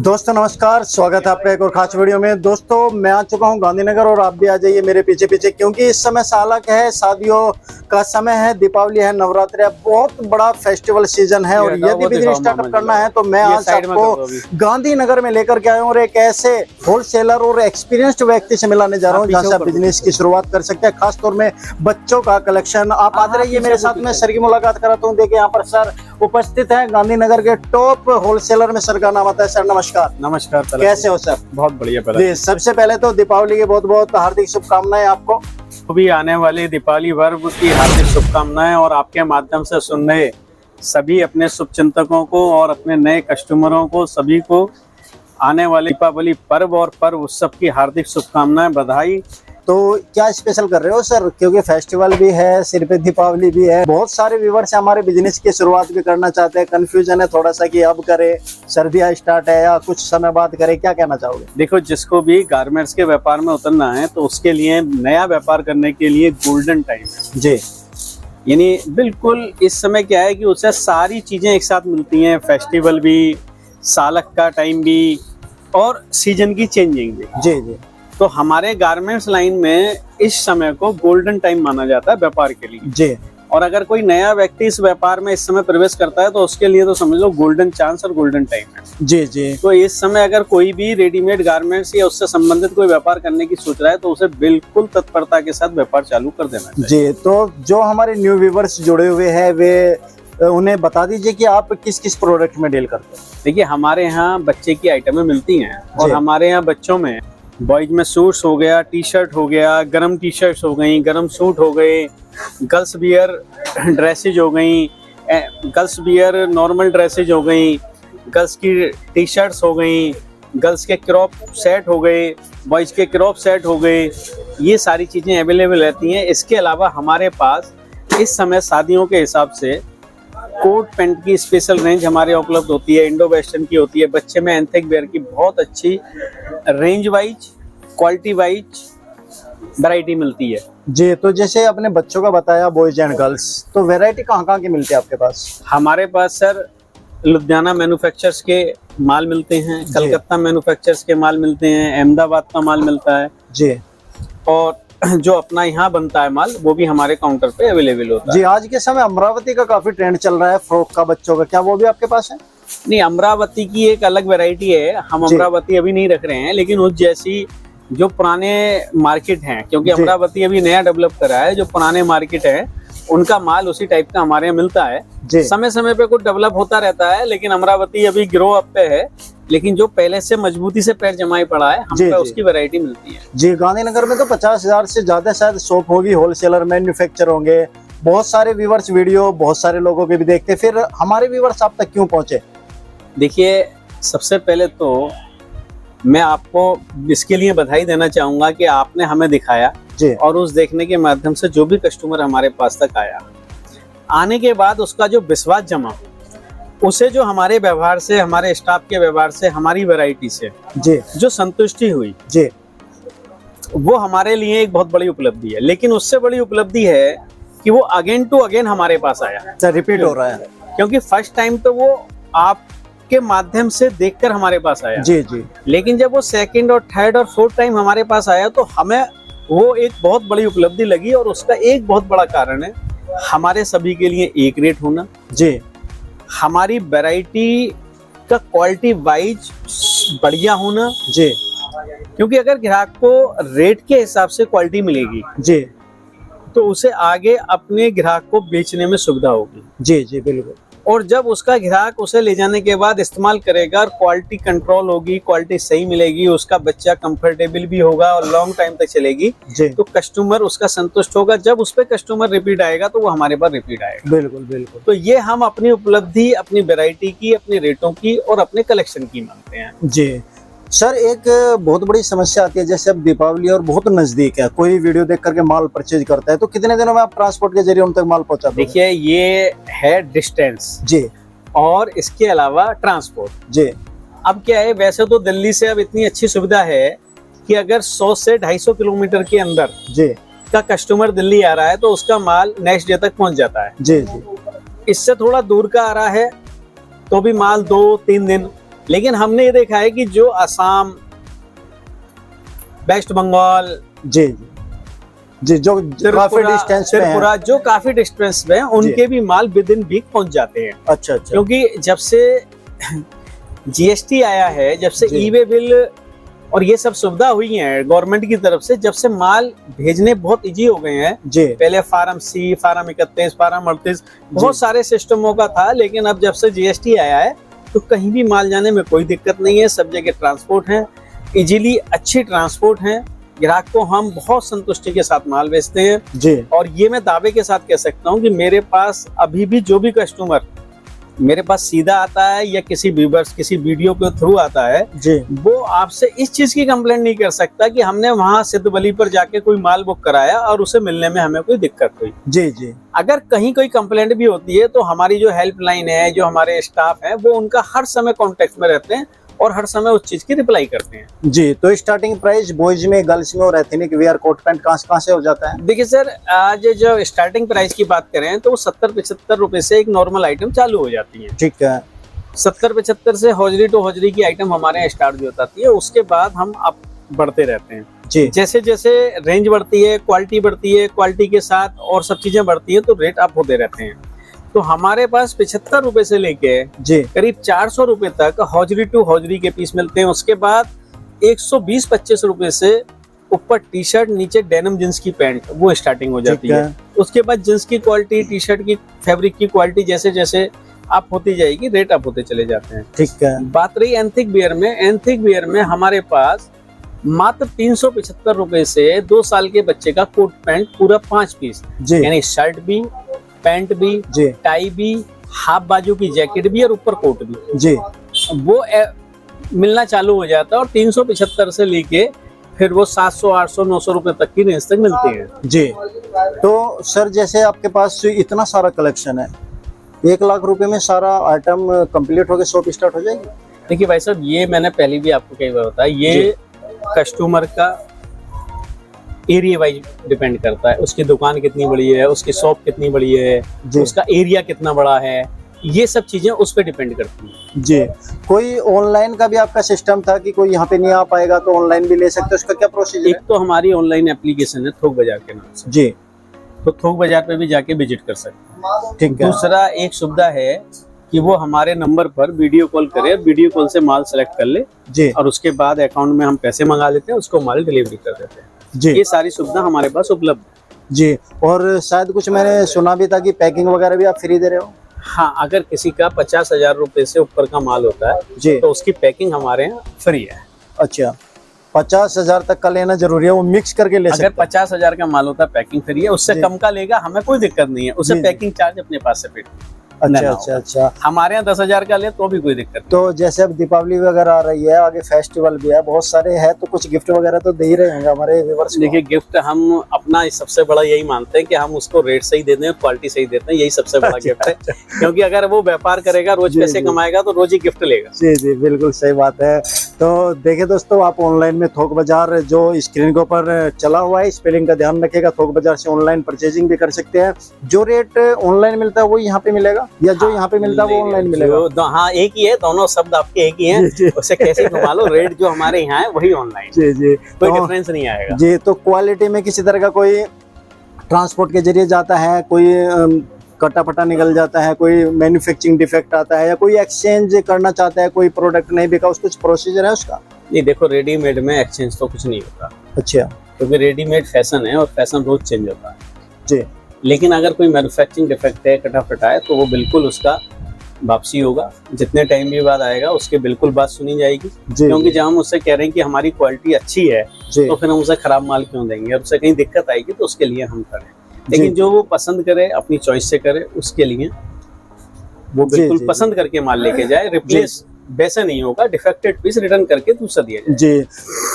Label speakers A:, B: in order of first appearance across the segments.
A: दोस्तों नमस्कार, स्वागत है आपका एक और खास वीडियो में। दोस्तों मैं आ चुका हूं गांधीनगर और आप भी आ जाइए मेरे पीछे पीछे, क्योंकि इस समय सालक है, शादियों का समय है, दीपावली है, नवरात्रि है, बहुत बड़ा फेस्टिवल सीजन है। और यदि बिजनेस स्टार्टअप करना है तो मैं आज आपको गांधीनगर में लेकर के आया हूँ और एक ऐसे होलसेलर और एक्सपीरियंस्ड व्यक्ति से मिलाने जा रहा हूँ जहाँ से आप बिजनेस की शुरुआत कर सकते हैं। खासतौर में बच्चों का कलेक्शन। आप आते रहिए मेरे साथ में, सर की मुलाकात कराता हूँ। देखिए यहाँ पर सर उपस्थित है, गांधीनगर के टॉप होलसेलर में सर का नाम आता है। सर नमस्कार।
B: नमस्कार,
A: कैसे हो सर?
B: बहुत बढ़िया।
A: जी, सबसे पहले तो दीपावली की बहुत बहुत हार्दिक शुभकामनाएं आपको।
B: अभी आने वाली दीपावली पर्व की हार्दिक शुभकामनाएं, और आपके माध्यम से सुन रहे सभी अपने शुभचिंतकों को और अपने नए कस्टमरों को, सभी को आने वाले दीपावली पर्व और पर्व उत्सव की हार्दिक शुभकामनाएं, बधाई।
A: तो क्या स्पेशल कर रहे हो सर? क्योंकि फेस्टिवल भी है, सिर पे दीपावली भी है, बहुत सारे व्यूवर्स हमारे बिजनेस की शुरुआत भी करना चाहते हैं। कंफ्यूजन है थोड़ा सा कि अब करे, सर्दियां स्टार्ट है या कुछ समय बाद करे, क्या कहना चाहोगे?
B: देखो, जिसको भी गारमेंट्स के व्यापार में उतरना है तो उसके लिए नया व्यापार करने के लिए गोल्डन टाइम है
A: जी।
B: यानी बिल्कुल इस समय क्या है कि उससे सारी चीजें एक साथ मिलती हैं। फेस्टिवल भी, सालक का टाइम भी और सीजन की चेंजिंग भी।
A: जी जी।
B: तो हमारे गारमेंट्स लाइन में इस समय को गोल्डन टाइम माना जाता है व्यापार के लिए
A: जी।
B: और अगर कोई नया व्यक्ति इस व्यापार में इस समय प्रवेश करता है तो उसके लिए तो समझ लो गोल्डन चांस और गोल्डन टाइम है।
A: जी जी।
B: तो इस समय अगर कोई भी रेडीमेड गारमेंट्स या उससे संबंधित कोई व्यापार करने की सोच रहा है तो उसे बिल्कुल तत्परता के साथ व्यापार चालू कर देना चाहिए।
A: जी, तो जो हमारे न्यू व्यूवर्स जुड़े हुए हैं वे उन्हें बता दीजिए कि आप किस किस प्रोडक्ट में डील करते हैं।
B: देखिए, हमारे यहाँ बच्चे की आइटमें मिलती हैं और हमारे यहाँ बच्चों में बॉयज में सूट्स हो गया, टी शर्ट हो गया, गरम टी शर्ट्स हो गई, गरम सूट हो गए, गर्ल्स वियर ड्रेसेज हो गई, गर्ल्स वियर नॉर्मल ड्रेसेज हो गई, गर्ल्स की टी शर्ट्स हो गई, गर्ल्स के क्रॉप सेट हो गए, बॉयज के क्रॉप सेट हो गए। ये सारी चीज़ें अवेलेबल रहती हैं। इसके अलावा हमारे पास इस समय शादियों के हिसाब से कोट पैंट की स्पेशल रेंज हमारे उपलब्ध होती है, इंडो वेस्टर्न की होती है, बच्चे में एंथेक वेयर की बहुत अच्छी range wise, quality wise variety मिलती है।
A: जी, तो जैसे अपने बच्चों का बताया, बॉयज एंड गर्ल्स, तो वैरायटी कहाँ कहाँ की मिलती है आपके पास?
B: हमारे पास सर लुधियाना मैन्युफैक्चर्स के माल मिलते हैं, कलकत्ता मैन्युफैक्चर्स के माल मिलते हैं, अहमदाबाद का माल मिलता है जी, और जो अपना यहाँ बनता है माल वो भी हमारे काउंटर पे अवेलेबल होता है।
A: जी, आज के समय अमरावती का काफी ट्रेंड चल रहा है फ्रॉक का बच्चों का, क्या वो भी आपके पास है?
B: नहीं, अमरावती की एक अलग वैरायटी है, हम अमरावती अभी नहीं रख रहे हैं, लेकिन उस जैसी जो पुराने मार्केट हैं, क्योंकि अमरावती अभी नया डेवलप करा है, जो पुराने मार्केट है उनका माल उसी टाइप का हमारे यहाँ मिलता है। समय समय पे कुछ डेवलप होता रहता है, लेकिन अमरावती अभी ग्रो अप पे है, लेकिन जो पहले से मजबूती से पैर जमाए पड़ा है हम पे उसकी वैरायटी मिलती है। जी,
A: गांधीनगर में तो 50,000 से ज्यादा शायद शॉप होगी, होलसेलर, मैन्युफैक्चर होंगे। बहुत सारे व्यूवर्स वीडियो बहुत सारे लोगों के भी देखते, फिर हमारे व्यूवर्स आप तक क्यों पहुंचे?
B: देखिए, सबसे पहले तो मैं आपको इसके लिए बधाई देना चाहूंगा कि आपने हमें दिखाया और उस देखने के माध्यम से जो भी कस्टमर हमारे पास तक आया, आने के बाद उसका जो विश्वास जमा, उसे जो हमारे व्यवहार से, हमारे स्टाफ के व्यवहार से, हमारी वैरायटी से जो संतुष्टि हुई वो हमारे लिए एक बहुत बड़ी उपलब्धि है। लेकिन उससे बड़ी उपलब्धि है कि वो अगेन टू अगेन हमारे पास आया,
A: रिपीट हो रहा है,
B: क्योंकि फर्स्ट टाइम तो वो आपके माध्यम से देखकर हमारे पास आया जी, लेकिन जब वो सेकंड और थर्ड और फोर्थ टाइम हमारे पास आया तो हमें वो एक बहुत बड़ी उपलब्धि लगी। और उसका एक बहुत बड़ा कारण है हमारे सभी के लिए एक रेट होना जी, हमारी वैरायटी का क्वालिटी वाइज बढ़िया होना जी, क्योंकि अगर ग्राहक को रेट के हिसाब से क्वालिटी मिलेगी जी तो उसे आगे अपने ग्राहक को बेचने में सुविधा होगी। जी जी, बिल्कुल। और जब उसका ग्राहक उसे ले जाने के बाद इस्तेमाल करेगा और क्वालिटी कंट्रोल होगी, क्वालिटी सही मिलेगी, उसका बच्चा कंफर्टेबल भी होगा और लॉन्ग टाइम तक चलेगी, तो कस्टमर उसका संतुष्ट होगा। जब उस पे कस्टमर रिपीट आएगा तो वो हमारे पास रिपीट आएगा। बिल्कुल बिल्कुल। तो ये हम अपनी उपलब्धि, अपनी वैरायटी की, अपने रेटों की और अपने कलेक्शन की मानते हैं जी।
A: सर, एक बहुत बड़ी समस्या आती है, जैसे अब दीपावली और बहुत नजदीक है, कोई वीडियो देख करके माल परचेज करता है, तो कितने दिनों में आप ट्रांसपोर्ट के जरिए उन तक माल पहुंचा दोगे?
B: देखिए, ये है डिस्टेंस जी और इसके अलावा ट्रांसपोर्ट जी। अब क्या है, वैसे तो दिल्ली से अब इतनी अच्छी सुविधा है कि अगर 100 से 250 किलोमीटर के अंदर जी का कस्टमर दिल्ली आ रहा है तो उसका माल नेक्स्ट डे तक पहुंच जाता है जी जी। इससे थोड़ा दूर का आ रहा है तो भी माल 2-3 दिन लेकिन हमने ये देखा है कि जो असम, वेस्ट बंगाल,
A: जी जी, जो काफी डिस्टेंस पे हैं,
B: जो काफी डिस्टेंस पे हैं, उनके भी माल विद इन वीक पहुंच जाते हैं।
A: अच्छा अच्छा।
B: क्योंकि जब से जीएसटी आया है, जब से ई वे बिल और ये सब सुविधा हुई है गवर्नमेंट की तरफ से, जब से माल भेजने बहुत इजी हो गए हैं
A: जी।
B: पहले फार्म सी, फार्म 31, फार्म 38 बहुत सारे सिस्टमों का था, लेकिन अब जब से जीएसटी आया है तो कहीं भी माल जाने में कोई दिक्कत नहीं है। सब जगह ट्रांसपोर्ट है, इजीली अच्छी ट्रांसपोर्ट है, ग्राहक को हम बहुत संतुष्टि के साथ माल बेचते हैं
A: जी।
B: और ये मैं दावे के साथ कह सकता हूँ कि मेरे पास अभी भी जो भी कस्टमर मेरे पास सीधा आता है या किसी व्यूअर्स, किसी वीडियो के थ्रू आता है
A: जी,
B: वो आपसे इस चीज की कंप्लेंट नहीं कर सकता कि हमने वहां सिद्ध बली पर जाके कोई माल बुक कराया और उसे मिलने में हमें कोई दिक्कत हुई।
A: जी जी।
B: अगर कहीं कोई कंप्लेंट भी होती है तो हमारी जो हेल्पलाइन है, जो हमारे स्टाफ है, वो उनका हर समय कांटेक्ट में रहते हैं और हर समय उस चीज की रिप्लाई करते हैं।
A: जी। तो स्टार्टिंग प्राइस बॉयज में, गर्ल्स में और एथनिक वियर, कोट पैंट कहाँ से हो जाता है?
B: देखिए सर, आज जो स्टार्टिंग प्राइस की बात करें तो वो 70-75 रुपए से एक नॉर्मल आइटम चालू हो जाती है।
A: ठीक है।
B: 70-75 से हौजरी टू हौजरी की आइटम हमारे यहाँ स्टार्ट भी होती है। उसके बाद हम अप बढ़ते रहते हैं
A: जी।
B: जैसे जैसे रेंज बढ़ती है, क्वालिटी बढ़ती है, क्वालिटी के साथ और सब चीजें बढ़ती है तो रेट अप होते रहते हैं। तो हमारे पास 75 रुपए से लेके
A: जी
B: करीब 400 रुपए तक हौजरी टू हौजरी के पीस मिलते हैं। उसके बाद 120-25 रुपए से ऊपर टी शर्ट, नीचे डेनिम जींस की पैंट, वो स्टार्टिंग हो जाती है। उसके बाद जींस की क्वालिटी, टी शर्ट की फैब्रिक की क्वालिटी जैसे जैसे अप होती जाएगी, रेट अप होते चले जाते हैं।
A: ठीक है।
B: बात रही एंथिक वियर में, एंथिक वियर में हमारे पास मात्र 375 रुपए से 2 साल के बच्चे का कोट पैंट पूरा 5 पीस, यानी शर्ट भी, पैंट भी, टाई भी, हाफ बाजू की जैकेट भी और ऊपर कोट भी
A: जी,
B: वो मिलना चालू हो जाता है। और 375 से लेके फिर वो 700, 800, 900 रुपए तक की रेंज तक मिलते हैं
A: जी। तो सर जैसे आपके पास इतना सारा कलेक्शन है, 1 लाख रुपए में सारा आइटम कंप्लीट होकर शॉप स्टार्ट हो जाएगी?
B: देखिए भाई साहब, ये मैंने पहले भी आपको कई बार बताया, ये कस्टमर का एरिया वाइज डिपेंड करता है। उसकी दुकान कितनी बड़ी है, उसकी शॉप कितनी बड़ी है, उसका एरिया कितना बड़ा है, ये सब चीजें उस पर डिपेंड करती हैं
A: जी। कोई ऑनलाइन का भी आपका सिस्टम था कि कोई यहाँ पे नहीं आ पाएगा तो ऑनलाइन भी ले सकते हैं, उसका क्या प्रोसीजर है?
B: एक तो हमारी ऑनलाइन एप्लीकेशन है थोक बाजार के नाम से
A: जी,
B: तो थोक बाजार पे भी जाके विजिट कर सकते हैं।
A: ठीक है।
B: दूसरा एक सुविधा है कि वो हमारे नंबर पर वीडियो कॉल करे, वीडियो कॉल से माल सेलेक्ट कर ले
A: जी,
B: और उसके बाद अकाउंट में हम पैसे मंगा लेते हैं, उसको माल डिलीवरी कर देते हैं
A: जी।
B: ये सारी सुविधा हमारे पास उपलब्ध है
A: जी। और शायद कुछ मैंने सुना भी था कि पैकिंग वगैरह भी आप फ्री दे रहे हो?
B: हाँ, अगर किसी का 50,000 रुपए से ऊपर का माल होता है
A: जी,
B: तो उसकी पैकिंग हमारे यहाँ फ्री है।
A: अच्छा, 50,000 तक का लेना जरूरी है, वो मिक्स करके ले सकते
B: अगर 50,000 का माल होता है पैकिंग फ्री है, उससे कम का लेगा हमें कोई दिक्कत नहीं है, उसे पैकिंग चार्ज अपने पास से पे
A: अच्छा अच्छा अच्छा।
B: हमारे यहाँ 10,000 का ले तो भी कोई दिक्कत नहीं।
A: तो जैसे अब दीपावली वगैरह आ रही है, आगे फेस्टिवल भी है, बहुत सारे है, तो कुछ गिफ्ट वगैरह तो दे ही रहे होंगे हमारे व्यूअर्स को।
B: देखिए, गिफ्ट हम अपना सबसे बड़ा यही मानते हैं कि हम उसको रेट सही देते हैं, क्वालिटी सही देते हैं, यही सबसे बड़ा गिफ्ट है। क्योंकि अगर वो व्यापार करेगा, रोज पैसे कमाएगा तो रोज ही गिफ्ट लेगा।
A: जी जी, बिल्कुल सही बात है। तो देखिए दोस्तों, आप ऑनलाइन में थोक बाजार जो स्क्रीन के ऊपर चला हुआ है, स्पेलिंग का ध्यान रखिएगा, थोक बाजार से ऑनलाइन परचेजिंग भी कर सकते हैं। जो रेट ऑनलाइन मिलता है वो यहाँ पे मिलेगा, या जो यहाँ पे मिलता है वो ऑनलाइन मिलेगा?
B: हाँ, एक ही है, दोनों शब्द आपके एक ही हैं, उसे कैसे घुमा लो, रेट जो हमारे यहाँ है वही ऑनलाइन।
A: जी जी,
B: कोई डिफरेंस नहीं आएगा
A: जी। तो क्वालिटी में किसी तरह का कोई ट्रांसपोर्ट के जरिए जाता है, कोई कटा फटा निकल जाता है, कोई मैन्युफैक्चरिंग डिफेक्ट आता है, या कोई एक्सचेंज करना चाहता है, कोई प्रोडक्ट नहीं बिका, उस कुछ प्रोसीजर है उसका?
B: नहीं, देखो, रेडीमेड में एक्सचेंज तो कुछ नहीं होता।
A: अच्छा।
B: क्योंकि रेडीमेड फैशन है और फैशन रोज चेंज होता है
A: जी।
B: लेकिन अगर कोई मैन्युफैक्चरिंग डिफेक्ट है, कटा फटा है, तो वो बिल्कुल उसका वापसी होगा। जितने टाइम भी बाद आएगा उसके बिल्कुल बात सुनी जाएगी। क्योंकि जब हम उससे कह रहे हैं कि हमारी क्वालिटी अच्छी है तो फिर हम उसे खराब माल क्यों देंगे, और उसे कहीं दिक्कत आएगी तो उसके लिए हम करें। लेकिन जो वो पसंद करे, अपनी चॉइस से करे, उसके लिए वो बिल्कुल पसंद करके माल लेके जाए। रिप्लेस वैसे नहीं होगा, डिफेक्टेड पीस रिटर्न करके दूसरा दिया जाए।
A: जी।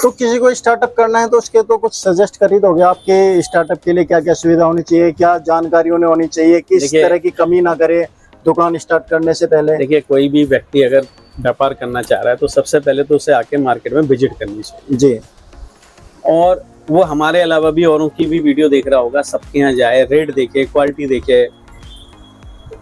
A: तो किसी को स्टार्टअप करना है तो उसके तो कुछ सजेस्ट कर ही दोगे, आपके स्टार्टअप के लिए क्या क्या सुविधा होनी चाहिए, क्या जानकारी उन्हें होनी चाहिए, किस तरह की कमी ना करे दुकान स्टार्ट करने से पहले?
B: देखिए, कोई भी व्यक्ति अगर व्यापार करना चाह रहा है तो सबसे पहले तो उसे आके मार्केट में विजिट करनी चाहिए
A: जी।
B: और वो हमारे अलावा भी औरों की भी वीडियो देख रहा होगा, सबके यहाँ जाए, रेट देखे, क्वालिटी देखे,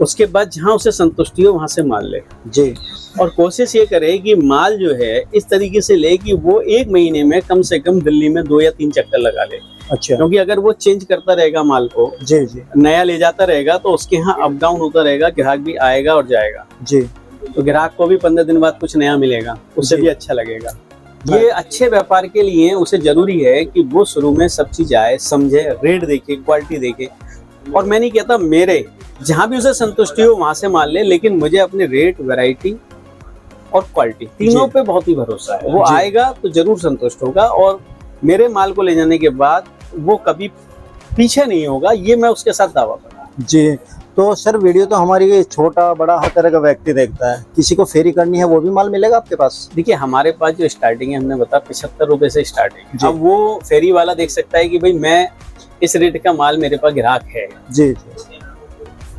B: उसके बाद जहाँ उसे संतुष्टि हो वहां से माल ले
A: जी।
B: और कोशिश ये करे कि माल जो है इस तरीके से ले कि वो 1 महीने में कम से कम दिल्ली में 2 या 3 चक्कर लगा ले।
A: अच्छा।
B: क्योंकि अगर वो चेंज करता रहेगा माल को,
A: जी जी,
B: नया ले जाता रहेगा, तो उसके यहाँ अप डाउन होता रहेगा, ग्राहक भी आएगा और जाएगा
A: जी।
B: तो ग्राहक को भी 15 दिन बाद कुछ नया मिलेगा, उससे
A: जी।
B: भी अच्छा लगेगा। ये अच्छे व्यापार के लिए उसे जरूरी है कि वो शुरू में सब चीज आए, समझे, रेट देखे, क्वालिटी देखे। और मैं नहीं कहता, मेरे जहां भी उसे संतुष्टि हो वहां से माल ले, लेकिन मुझे अपने रेट, वैरायटी और क्वालिटी तीनों पे बहुत ही भरोसा है। वो आएगा तो जरूर संतुष्ट होगा और मेरे माल को ले जाने के बाद वो कभी पीछे नहीं होगा, ये मैं उसके साथ दावा करूंगा।
A: जी। तो सर वीडियो तो हमारी छोटा बड़ा हर तरह का व्यक्ति देखता है, किसी को फेरी करनी है वो भी माल मिलेगा आपके पास?
B: देखिए, हमारे पास जो स्टार्टिंग है, हमने बताया 75 रुपए से स्टार्टिंग है। अब वो फेरी वाला देख सकता है कि भाई मैं इस रेट का माल मेरे पास ग्राहक है।
A: जी जी।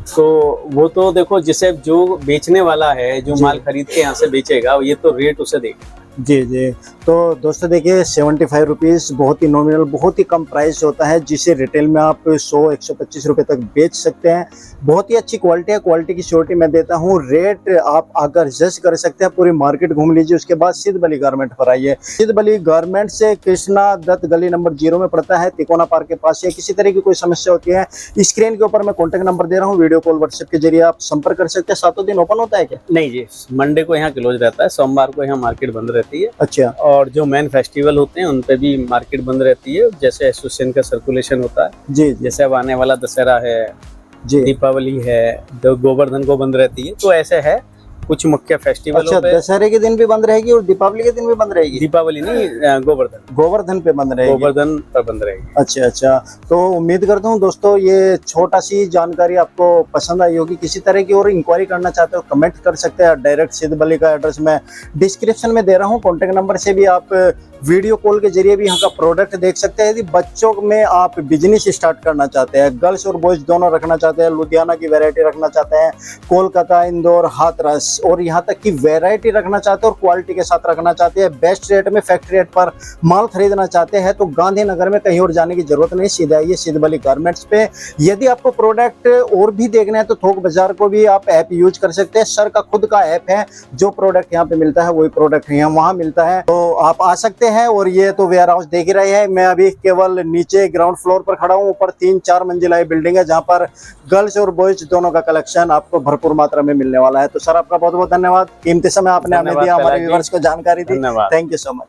B: तो वो तो देखो, जिसे जो बेचने वाला है, जो माल खरीद के यहाँ से बेचेगा, ये तो रेट उसे देगा।
A: जी जी। तो दोस्तों देखिए 75 रुपीज़ बहुत ही नॉमिनल, बहुत ही कम प्राइस होता है, जिसे रिटेल में आप 100-125 रुपए तक बेच सकते हैं। बहुत ही अच्छी क्वालिटी है, क्वालिटी की श्योरिटी मैं देता हूँ। रेट आप आकर जज कर सकते हैं, पूरी मार्केट घूम लीजिए, उसके बाद सिद्ध बली गारमेंट पर आइए। सिद्ध बली गारमेंट से कृष्णा दत्त गली नंबर 0 में पड़ता है, तिकोना पार्क के पास। या किसी तरह की कोई समस्या होती है, स्क्रीन के ऊपर मैं कॉन्टैक्ट नंबर दे रहा हूँ, वीडियो कॉल व्हाट्सएप के जरिए आप संपर्क कर सकते हैं। 7 दिन ओपन होता है क्या?
B: नहीं जी, मंडे को यहाँ क्लोज रहता है, सोमवार को यहाँ मार्केट बंद रहती है।
A: अच्छा।
B: और जो मेन फेस्टिवल होते हैं उन पे भी मार्केट बंद रहती है, जैसे एसोसिएशन का सर्कुलेशन होता है
A: जी।
B: जैसे अब आने वाला दशहरा है
A: जी,
B: दीपावली है, जो गोवर्धन को बंद रहती है, तो ऐसे है कुछ मुख्य फेस्टिवलों
A: अच्छा,
B: पे।
A: दशहरे के दिन भी बंद रहेगी और दीपावली के दिन भी बंद रहेगी?
B: दीपावली नहीं,
A: गोवर्धन पे बंद रहेगी।
B: गोवर्धन पर बंद रहेगी।
A: अच्छा अच्छा। तो उम्मीद करता हूँ दोस्तों ये छोटा सी जानकारी आपको पसंद आई होगी। किसी तरह की और इंक्वायरी करना चाहते हो कमेंट कर सकते हैं। डायरेक्ट सिद्ध बली का एड्रेस मैं डिस्क्रिप्शन में दे रहा हूँ, कॉन्टेक्ट नंबर से भी आप वीडियो कॉल के जरिए भी यहाँ का प्रोडक्ट देख सकते हैं। यदि बच्चों में आप बिजनेस स्टार्ट करना चाहते हैं, गर्ल्स और बॉयज दोनों रखना चाहते हैं, लुधियाना की वैरायटी रखना चाहते हैं, कोलकाता, इंदौर, हाथरस और यहाँ तक की वैरायटी रखना चाहते हैं और क्वालिटी के साथ रखना चाहते हैं, बेस्ट रेट में फैक्ट्री रेट पर माल खरीदना चाहते हैं, तो गांधीनगर में कहीं और जाने की जरूरत नहीं, सीधे आइए सिद्ध बली गारमेंट्स पे। यदि आपको प्रोडक्ट और भी देखना है तो थोक बाजार को भी आप ऐप यूज कर सकते हैं। सर का खुद का ऐप है, जो प्रोडक्ट यहाँ पे मिलता है वही प्रोडक्ट यहाँ वहाँ मिलता है, तो आप आ सकते हैं। और ये तो वेयर हाउस देख ही रहे हैं, मैं अभी केवल नीचे ग्राउंड फ्लोर पर खड़ा हूँ। ऊपर 3-4 मंजिला बिल्डिंग है जहाँ पर गर्ल्स और बॉयज दोनों का कलेक्शन आपको भरपूर मात्रा में मिलने वाला है। तो सर आपका बहुत बहुत धन्यवाद, कीमती समय आपने हमें दिया, हमारे व्यूअर्स को जानकारी दी। Thank you so much.